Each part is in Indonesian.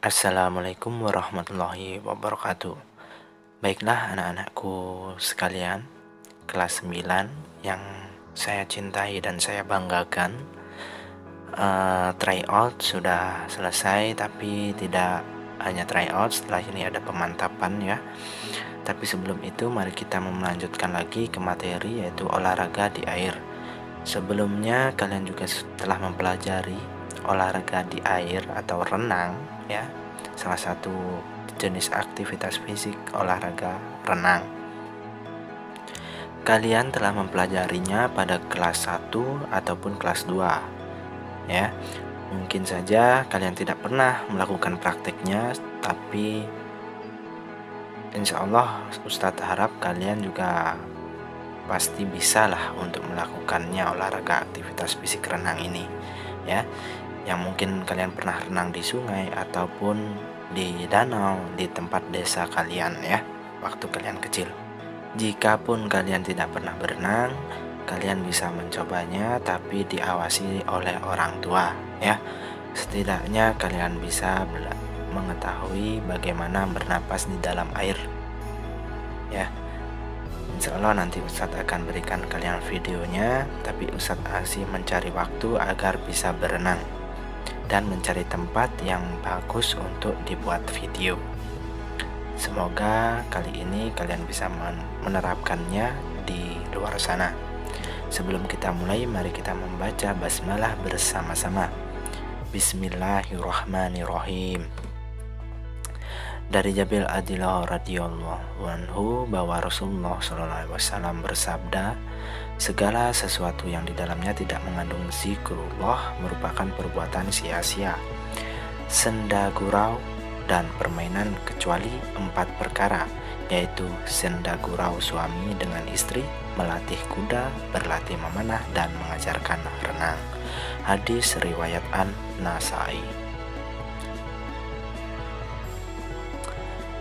Assalamualaikum warahmatullahi wabarakatuh. Baiklah anak-anakku sekalian, kelas 9 yang saya cintai dan saya banggakan, tryout sudah selesai, tapi tidak hanya tryout, setelah ini ada pemantapan ya. Tapi sebelum itu mari kita melanjutkan lagi ke materi, yaitu olahraga di air. Sebelumnya kalian juga telah mempelajari olahraga di air atau renang ya, salah satu jenis aktivitas fisik olahraga renang. Kalian telah mempelajarinya pada kelas 1 ataupun kelas 2 ya. Mungkin saja kalian tidak pernah melakukan prakteknya, tapi insya Allah Ustadz harap kalian juga pasti bisalah untuk melakukannya, olahraga aktivitas fisik renang ini ya, yang mungkin kalian pernah renang di sungai ataupun di danau di tempat desa kalian ya, waktu kalian kecil. Jikapun kalian tidak pernah berenang, kalian bisa mencobanya, tapi diawasi oleh orang tua ya. Setidaknya kalian bisa mengetahui bagaimana bernapas di dalam air ya. Insya Allah nanti Ustadz akan berikan kalian videonya, tapi Ustadz masih mencari waktu agar bisa berenang dan mencari tempat yang bagus untuk dibuat video. Semoga kali ini kalian bisa menerapkannya di luar sana. Sebelum kita mulai, mari kita membaca basmalah bersama-sama. Bismillahirrahmanirrahim. Dari Jabir Adillah radhiyallahu anhu bahwa Rasulullah SAW bersabda, segala sesuatu yang di dalamnya tidak mengandung zikrullah merupakan perbuatan sia-sia, senda gurau dan permainan, kecuali 4 perkara, yaitu senda gurau suami dengan istri, melatih kuda, berlatih memanah, dan mengajarkan renang. Hadis riwayat An-Nasai.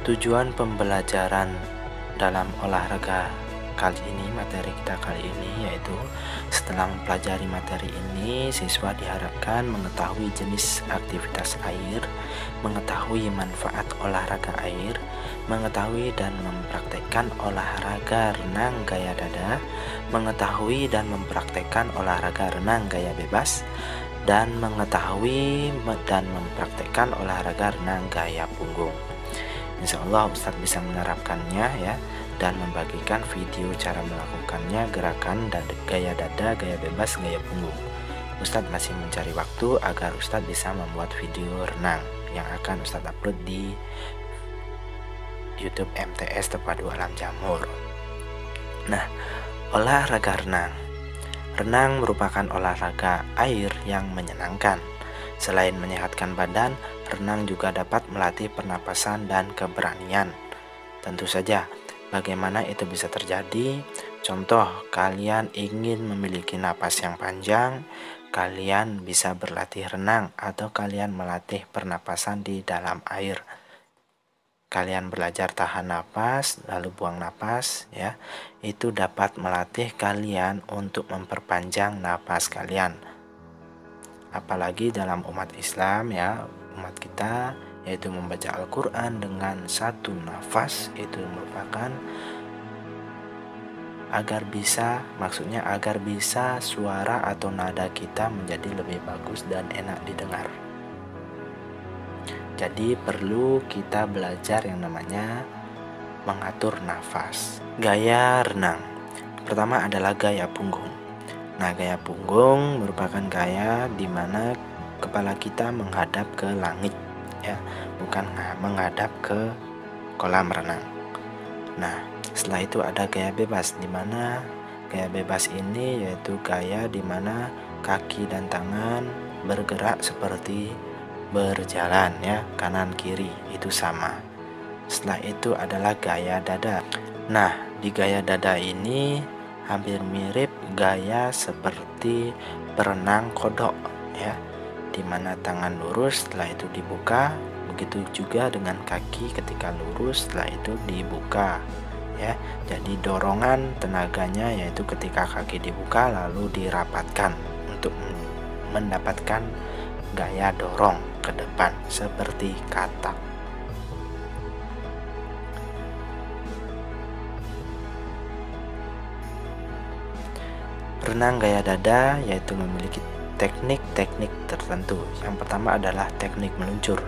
Tujuan pembelajaran dalam olahraga kali ini, materi kita kali ini, yaitu setelah mempelajari materi ini, siswa diharapkan mengetahui jenis aktivitas air, mengetahui manfaat olahraga air, mengetahui dan mempraktekkan olahraga renang gaya dada, mengetahui dan mempraktekkan olahraga renang gaya bebas, dan mengetahui dan mempraktekkan olahraga renang gaya punggung. Insya Allah Ustadz bisa menerapkannya ya, dan membagikan video cara melakukannya, gerakan dan gaya dada, gaya bebas, gaya punggung. Ustadz masih mencari waktu agar Ustadz bisa membuat video renang yang akan Ustadz upload di YouTube MTS Terpadu Alam Jamur. Nah, olahraga renang. Renang merupakan olahraga air yang menyenangkan. Selain menyehatkan badan, renang juga dapat melatih pernapasan dan keberanian. Tentu saja, bagaimana itu bisa terjadi? Contoh, kalian ingin memiliki napas yang panjang, kalian bisa berlatih renang, atau kalian melatih pernapasan di dalam air. Kalian belajar tahan napas, lalu buang napas ya. Itu dapat melatih kalian untuk memperpanjang napas kalian. Apalagi dalam umat Islam ya, umat kita, yaitu membaca Al-Quran dengan satu nafas, itu merupakan maksudnya agar bisa suara atau nada kita menjadi lebih bagus dan enak didengar. Jadi perlu kita belajar yang namanya mengatur nafas. Gaya renang pertama adalah gaya punggung. Nah, gaya punggung merupakan gaya di mana kepala kita menghadap ke langit ya, bukan menghadap ke kolam renang. Nah, setelah itu ada gaya bebas, di mana gaya bebas ini yaitu gaya di mana kaki dan tangan bergerak seperti berjalan ya, kanan kiri itu sama. Setelah itu adalah gaya dada. Nah, di gaya dada ini hampir mirip gaya seperti berenang kodok ya, dimana tangan lurus, setelah itu dibuka. Begitu juga dengan kaki, ketika lurus setelah itu dibuka ya. Jadi dorongan tenaganya yaitu ketika kaki dibuka lalu dirapatkan untuk mendapatkan gaya dorong ke depan seperti katak. Renang gaya dada yaitu memiliki teknik-teknik tertentu. Yang pertama adalah teknik meluncur.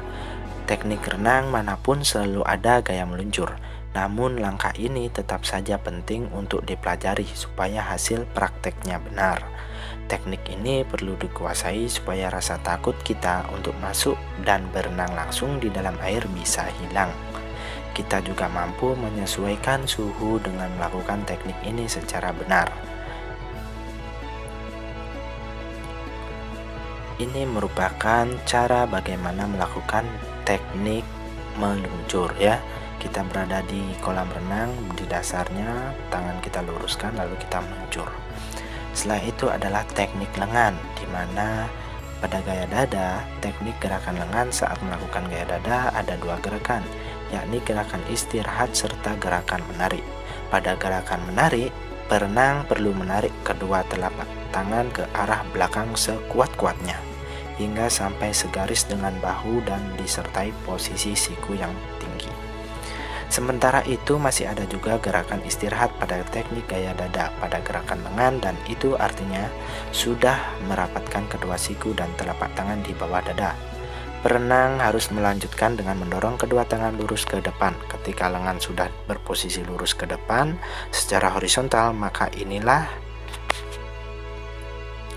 Teknik renang manapun selalu ada gaya meluncur. Namun langkah ini tetap saja penting untuk dipelajari supaya hasil prakteknya benar. Teknik ini perlu dikuasai supaya rasa takut kita untuk masuk dan berenang langsung di dalam air bisa hilang. Kita juga mampu menyesuaikan suhu dengan melakukan teknik ini secara benar. Ini merupakan cara bagaimana melakukan teknik meluncur ya. Kita berada di kolam renang, di dasarnya tangan kita luruskan lalu kita meluncur. Setelah itu adalah teknik lengan, di mana pada gaya dada, teknik gerakan lengan saat melakukan gaya dada ada dua gerakan, yakni gerakan istirahat serta gerakan menarik. Pada gerakan menarik, perenang perlu menarik kedua telapak tangan ke arah belakang sekuat-kuatnya hingga sampai segaris dengan bahu dan disertai posisi siku yang tinggi. Sementara itu masih ada juga gerakan istirahat pada teknik gaya dada pada gerakan lengan, dan itu artinya sudah merapatkan kedua siku dan telapak tangan di bawah dada. Perenang harus melanjutkan dengan mendorong kedua tangan lurus ke depan. Ketika lengan sudah berposisi lurus ke depan secara horizontal, maka inilah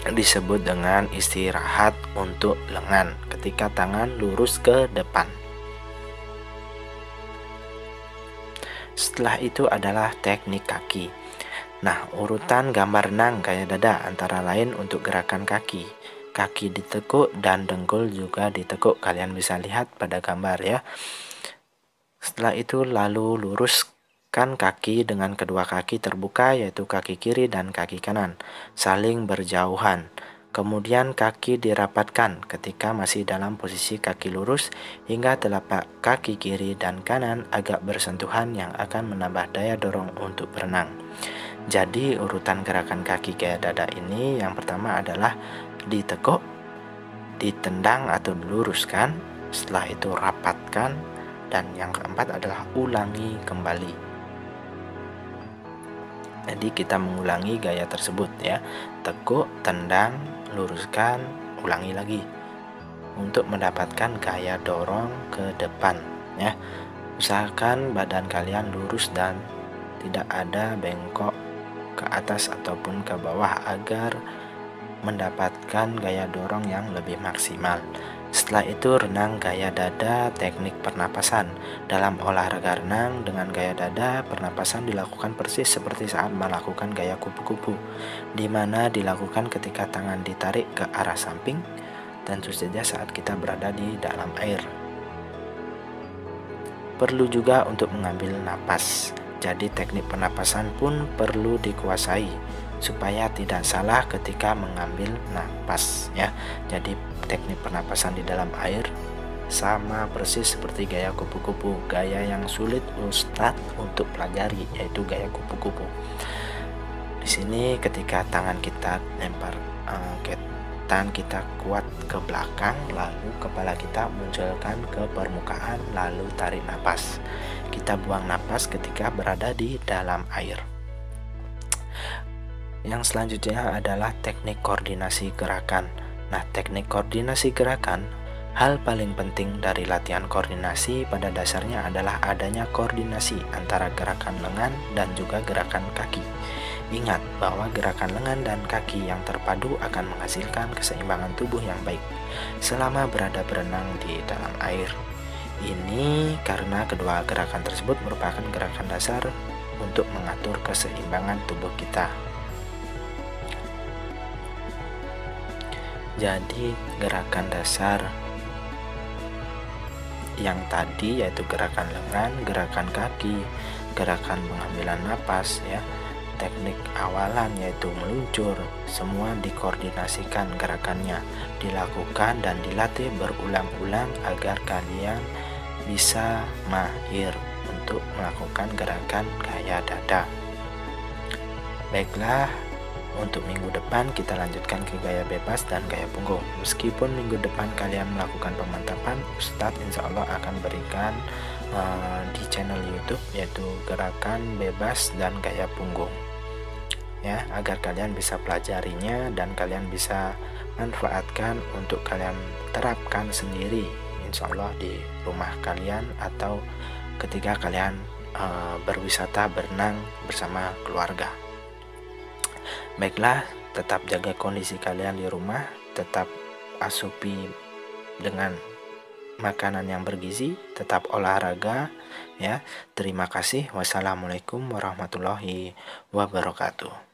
disebut dengan istirahat untuk lengan ketika tangan lurus ke depan. Setelah itu adalah teknik kaki. Nah, urutan gambar renang gaya dada antara lain untuk gerakan kaki. Kaki ditekuk dan dengkul juga ditekuk. Kalian bisa lihat pada gambar ya. Setelah itu lalu luruskan kaki dengan kedua kaki terbuka, yaitu kaki kiri dan kaki kanan, saling berjauhan. Kemudian kaki dirapatkan ketika masih dalam posisi kaki lurus hingga telapak kaki kiri dan kanan agak bersentuhan yang akan menambah daya dorong untuk berenang. Jadi urutan gerakan kaki gaya dada ini yang pertama adalah ditekuk, ditendang atau diluruskan, setelah itu rapatkan, dan yang keempat adalah ulangi kembali. Jadi kita mengulangi gaya tersebut ya, tekuk, tendang, luruskan, ulangi lagi untuk mendapatkan gaya dorong ke depan ya. Usahakan badan kalian lurus dan tidak ada bengkok ke atas ataupun ke bawah agar mendapatkan gaya dorong yang lebih maksimal. Setelah itu renang gaya dada teknik pernapasan. Dalam olahraga renang dengan gaya dada, pernapasan dilakukan persis seperti saat melakukan gaya kupu-kupu, di mana dilakukan ketika tangan ditarik ke arah samping, tentu saja saat kita berada di dalam air. Perlu juga untuk mengambil napas. Jadi teknik pernapasan pun perlu dikuasai supaya tidak salah ketika mengambil napas ya. Jadi teknik pernapasan di dalam air sama persis seperti gaya kupu-kupu, gaya yang sulit Ustadz untuk pelajari, yaitu gaya kupu-kupu. Di sini ketika tangan kita lempar tangan kita kuat ke belakang, lalu kepala kita munculkan ke permukaan, lalu tarik napas. Kita buang napas ketika berada di dalam air. Yang selanjutnya adalah teknik koordinasi gerakan. Nah, teknik koordinasi gerakan, hal paling penting dari latihan koordinasi pada dasarnya adalah adanya koordinasi antara gerakan lengan dan juga gerakan kaki. Ingat bahwa gerakan lengan dan kaki yang terpadu akan menghasilkan keseimbangan tubuh yang baik selama berada berenang di dalam air. Ini karena kedua gerakan tersebut merupakan gerakan dasar untuk mengatur keseimbangan tubuh kita. Jadi gerakan dasar yang tadi yaitu gerakan lengan, gerakan kaki, gerakan pengambilan napas ya, teknik awalan yaitu meluncur, semua dikoordinasikan gerakannya, dilakukan dan dilatih berulang-ulang agar kalian bisa mahir untuk melakukan gerakan gaya dada. Baiklah, untuk minggu depan kita lanjutkan ke gaya bebas dan gaya punggung. Meskipun minggu depan kalian melakukan pemantapan, Ustadz insya Allah akan berikan di channel YouTube yaitu gerakan bebas dan gaya punggung, ya, agar kalian bisa pelajarinya dan kalian bisa manfaatkan untuk kalian terapkan sendiri insya Allah di rumah kalian atau ketika kalian berwisata berenang bersama keluarga. Baiklah, tetap jaga kondisi kalian di rumah, tetap asupi dengan makanan yang bergizi, tetap olahraga, ya. Terima kasih. Wassalamualaikum warahmatullahi wabarakatuh.